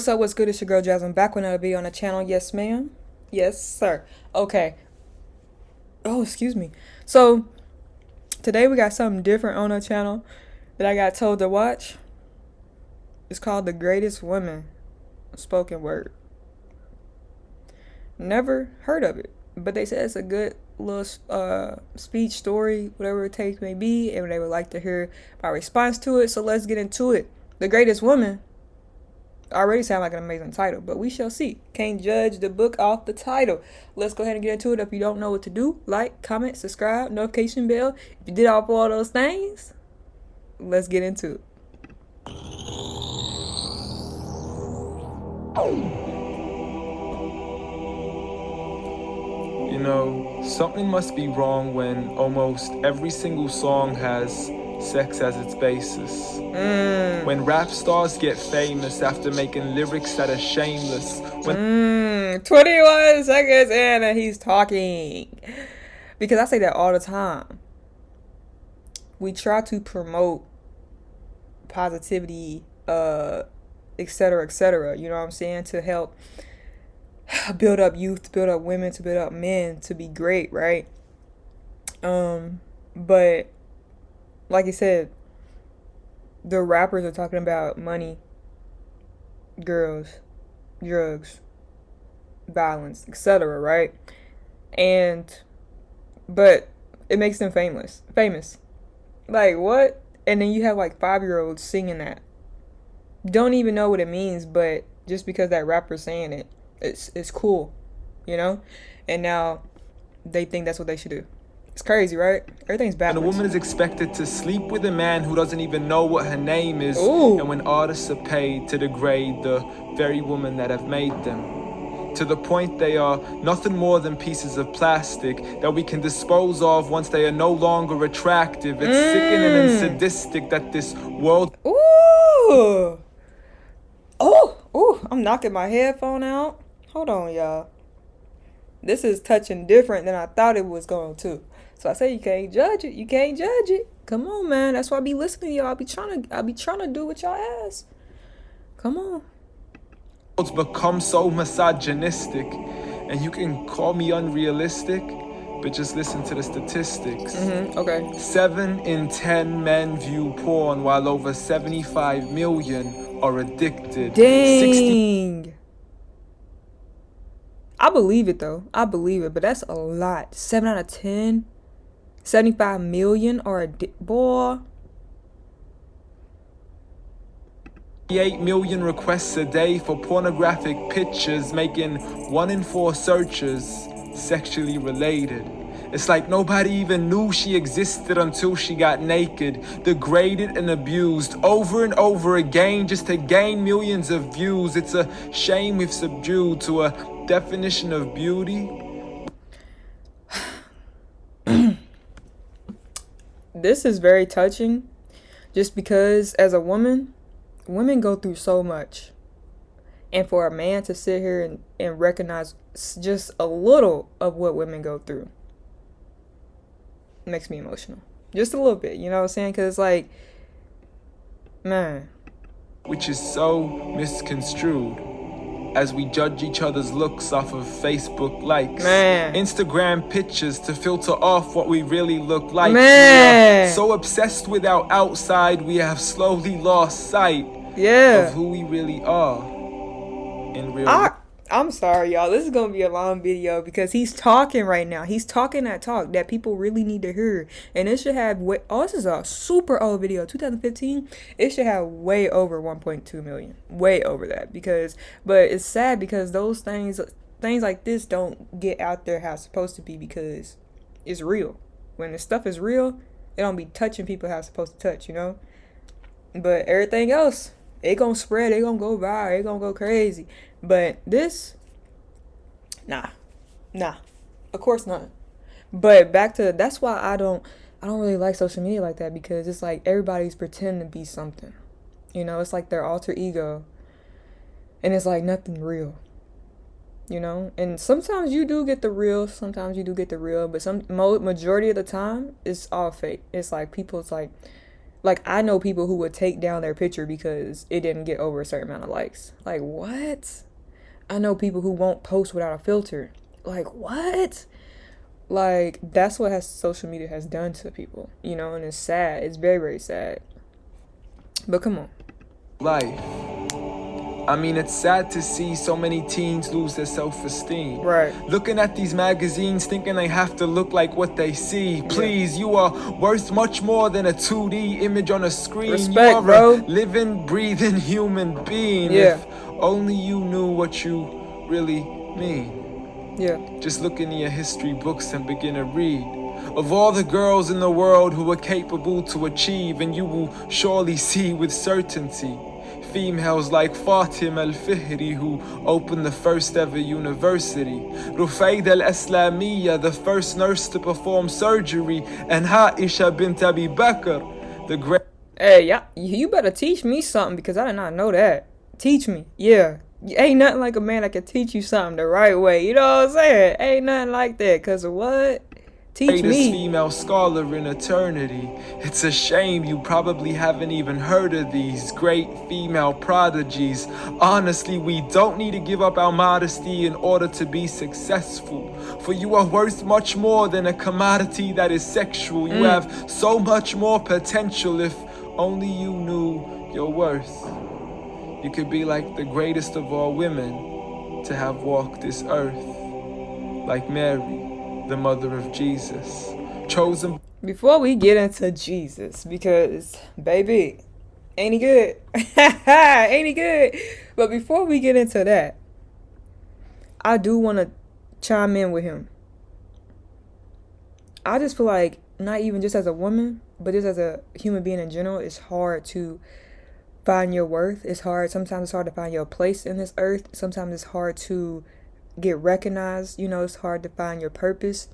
What's up, what's good? It's your girl Jasmine back with another video on the channel. Yes, ma'am. Yes, sir. Okay. Oh, excuse me. So, today we got something different on the channel that I got told to watch. It's called The Greatest Women Spoken Word. Never heard of it, but they said it's a good little speech story, whatever it takes may be, and they would like to hear my response to it. So let's get into it. The Greatest Woman already sound like an amazing title, but we shall see. Can't judge the book off the title. Let's go ahead and get into it. If you don't know what to do, like, comment, subscribe, notification bell. If you did all four of those things, let's get into it. You know, something must be wrong when almost every single song has sex as its basis. When rap stars get famous after making lyrics that are shameless. 21 seconds in and he's talking. Because I say that all the time. We try to promote positivity, etc., you know what I'm saying, to help build up youth, to build up women, to build up men to be great, right? But like I said, the rappers are talking about money, girls, drugs, violence, etc., right? But it makes them famous. Like, what? And then you have like 5-year-olds singing that. Don't even know what it means, but just because that rapper's saying it, it's cool, you know? And now they think that's what they should do. It's crazy, right? Everything's backwards. And a woman is expected to sleep with a man who doesn't even know what her name is. Ooh. And when artists are paid to degrade the very women that have made them, to the point they are nothing more than pieces of plastic that we can dispose of once they are no longer attractive. It's sickening and sadistic that this world... Ooh. Ooh, I'm knocking my headphone out. Hold on, y'all. This is touching different than I thought it was going to. So I say you can't judge it. You can't judge it. Come on, man. That's why I be listening to y'all. I be trying to do what y'all ask. Come on. It's become so misogynistic, and you can call me unrealistic, but just listen to the statistics. Okay. 7 in 10 men view porn, while over 75 million are addicted. Dang. I believe it though. I believe it, but that's a lot. 7 out of 10. 75 million are boy. 8 million requests a day for pornographic pictures, making 1 in 4 searches sexually related. It's like nobody even knew she existed until she got naked, degraded and abused over and over again just to gain millions of views. It's a shame we've subdued to a definition of beauty. This is very touching just because as a woman, women go through so much. And for a man to sit here and recognize just a little of what women go through makes me emotional. Just a little bit, you know what I'm saying? Because it's like, man. Which is so misconstrued as we judge each other's looks off of Facebook likes. Man. Instagram pictures to filter off what we really look like. Man. We are so obsessed with our outside, we have slowly lost sight of who we really are in real life. I'm sorry, y'all. This is going to be a long video because he's talking right now. He's talking that talk that people really need to hear. And it should have this is a super old video, 2015. It should have way over 1.2 million. Way over that. But it's sad because those things like this don't get out there how it's supposed to be because it's real. When the stuff is real, it don't be touching people how it's supposed to touch, you know? But everything else, it gonna spread, it gonna go viral, it gonna go crazy. But this, nah, of course not. But back to, that's why I don't really like social media like that, because it's like everybody's pretending to be something, you know. It's like their alter ego, and it's like nothing real, you know. And sometimes you do get the real, but majority of the time it's all fake. It's like people's like, Like, I know people who would take down their picture because it didn't get over a certain amount of likes. Like, what? I know people who won't post without a filter. Like, what? Like, that's what social media has done to people, you know, and it's sad. It's very, very sad. But come on. Life. I mean, it's sad to see so many teens lose their self-esteem. Right. Looking at these magazines, thinking they have to look like what they see. Please, you are worth much more than a 2D image on a screen. Respect, you are bro. a living, breathing human being. Yeah. If only you knew what you really mean. Yeah. Just look into your history books and begin to read of all the girls in the world who were capable to achieve, and you will surely see with certainty females like Fatim al-Fihri, who opened the first ever university, Rufaida al-Islamiyya, the first nurse to perform surgery, and Aisha bint Abi Bakr, the great... Hey, yeah, you better teach me something because I did not know that. Teach me. Yeah. Ain't nothing like a man that can teach you something the right way. You know what I'm saying? Ain't nothing like that. Because of what? Teach me. Female scholar in eternity. It's a shame you probably haven't even heard of these great female prodigies. Honestly, we don't need to give up our modesty in order to be successful. For you are worth much more than a commodity that is sexual. You have so much more potential if only you knew your worth. You could be like the greatest of all women to have walked this earth, like Mary, the mother of Jesus, chosen. Before we get into Jesus, because baby, ain't he good? Ain't he good? But before we get into that, I do want to chime in with him. I just feel like, not even just as a woman, but just as a human being in general, it's hard to find your worth. It's hard. Sometimes it's hard to find your place in this earth. Sometimes it's hard to get recognized. You know, it's hard to find your purpose.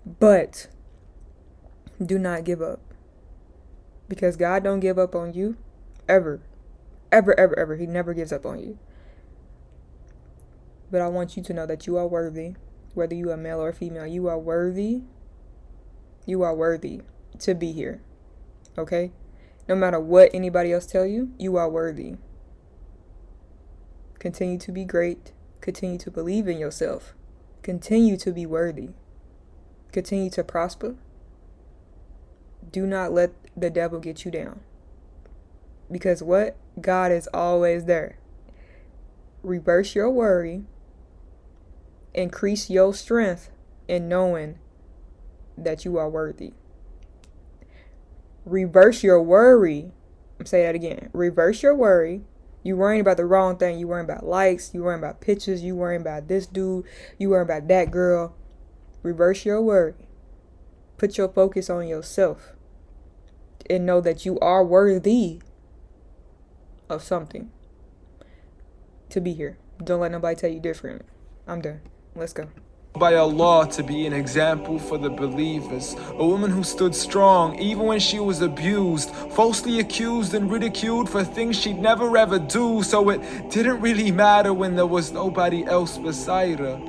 But do not give up. Because God don't give up on you. Ever. Ever, ever, ever. He never gives up on you. But I want you to know that you are worthy. Whether you are male or female, you are worthy. You are worthy to be here. Okay? No matter what anybody else tell you, you are worthy. Continue to be great. Continue to believe in yourself. Continue to be worthy. Continue to prosper. Do not let the devil get you down. Because what? God is always there. Reverse your worry. Increase your strength in knowing that you are worthy. Reverse your worry. I'm saying that again. Reverse your worry. You worrying about the wrong thing. You worrying about likes. You worrying about pictures. You worrying about this dude. You worrying about that girl. Reverse your worry. Put your focus on yourself. And know that you are worthy of something. To be here. Don't let nobody tell you different. I'm done. Let's go. By Allah to be an example for the believers, a woman who stood strong even when she was abused, falsely accused and ridiculed for things she'd never ever do, so it didn't really matter when there was nobody else beside her,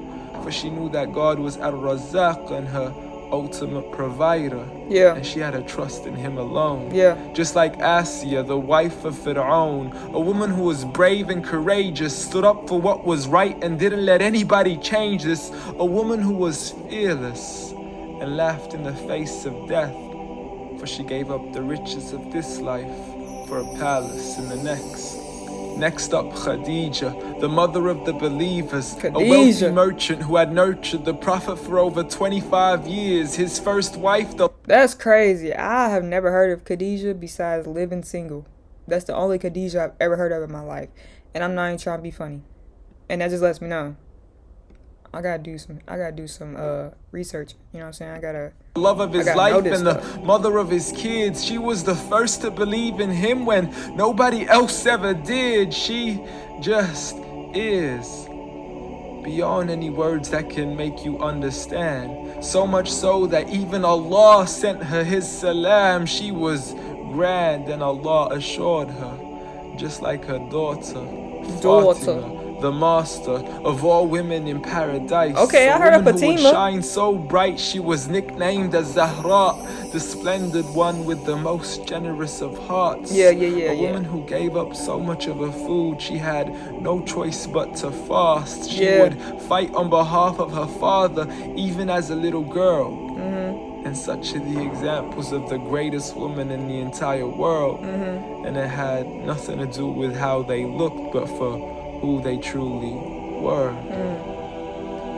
for she knew that God was Ar-Razzaq and her ultimate provider. Yeah. And she had a trust in him alone. Yeah. Just like Asiya, the wife of Fir'aun, a woman who was brave and courageous, stood up for what was right and didn't let anybody change this. A woman who was fearless and laughed in the face of death, for she gave up the riches of this life for a palace in the next. Next up, Khadija, the mother of the believers, a wealthy merchant who had nurtured the Prophet for over 25 years. His first wife, That's crazy. I have never heard of Khadija besides living single. That's the only Khadija I've ever heard of in my life. And I'm not even trying to be funny. And that just lets me know I gotta do some research. You know what I'm saying? I gotta love of his life and stuff. The mother of his kids. She was the first to believe in him when nobody else ever did. She just is beyond any words that can make you understand. So much so that even Allah sent her his salam. She was grand and Allah assured her, just like her daughter. Fatima, the master of all women in paradise. Okay, I a heard of woman who would Fatima. shine so bright she was nicknamed as Zahra, the splendid one with the most generous of hearts. Yeah. A woman who gave up so much of her food she had no choice but to fast. She would fight on behalf of her father even as a little girl. And such are the examples of the greatest woman in the entire world. And it had nothing to do with how they looked, but for who they truly were.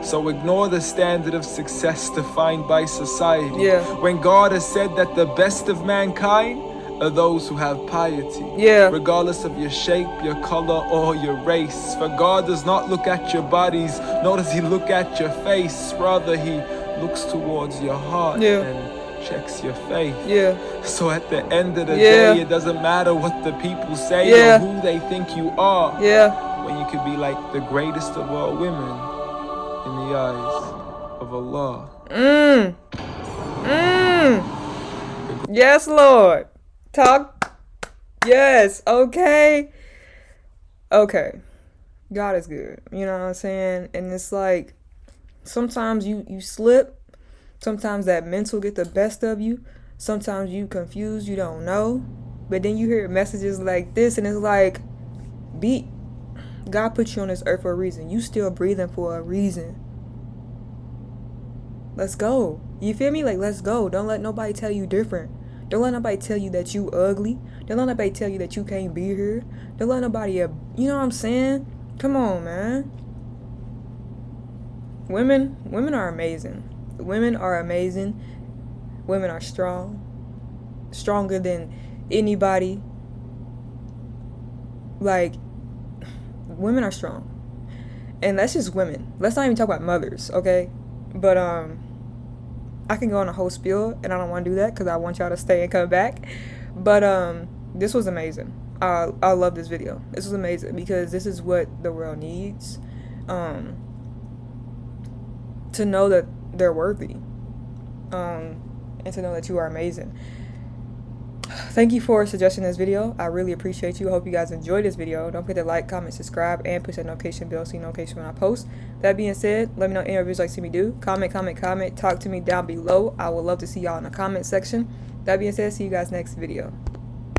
So ignore the standard of success defined by society. When God has said that the best of mankind are those who have piety. Regardless of your shape, your color, or your race. For God does not look at your bodies, nor does he look at your face. Rather, he looks towards your heart and checks your faith. So at the end of the day, it doesn't matter what the people say or who they think you are. When you could be like the greatest of all women in the eyes of Allah. Yes, Lord. Talk. Yes. Okay. God is good. You know what I'm saying? And it's like, sometimes you slip. Sometimes that mental get the best of you. Sometimes you confused, you don't know. But then you hear messages like this and it's like, God put you on this earth for a reason. You still breathing for a reason. Let's go. You feel me? Like, let's go. Don't let nobody tell you different. Don't let nobody tell you that you ugly. Don't let nobody tell you that you can't be here. Don't let nobody, you know what I'm saying? Come on, man. Women are amazing. Women are amazing. Women are strong. Stronger than anybody. Like, women are strong. And that's just women. Let's not even talk about mothers, okay? But, I can go on a whole spiel, and I don't want to do that because I want y'all to stay and come back. But this was amazing. I love this video. This was amazing because this is what the world needs. To know that they're worthy. And to know that you are amazing. Thank you for suggesting this video. I really appreciate you. I hope you guys enjoyed this video. Don't forget to like, comment, subscribe, and push that notification bell so you know notification when I post. That being said, let me know any reviews like to see me do. Comment. Talk to me down below. I would love to see y'all in the comment section. That being said, see you guys next video.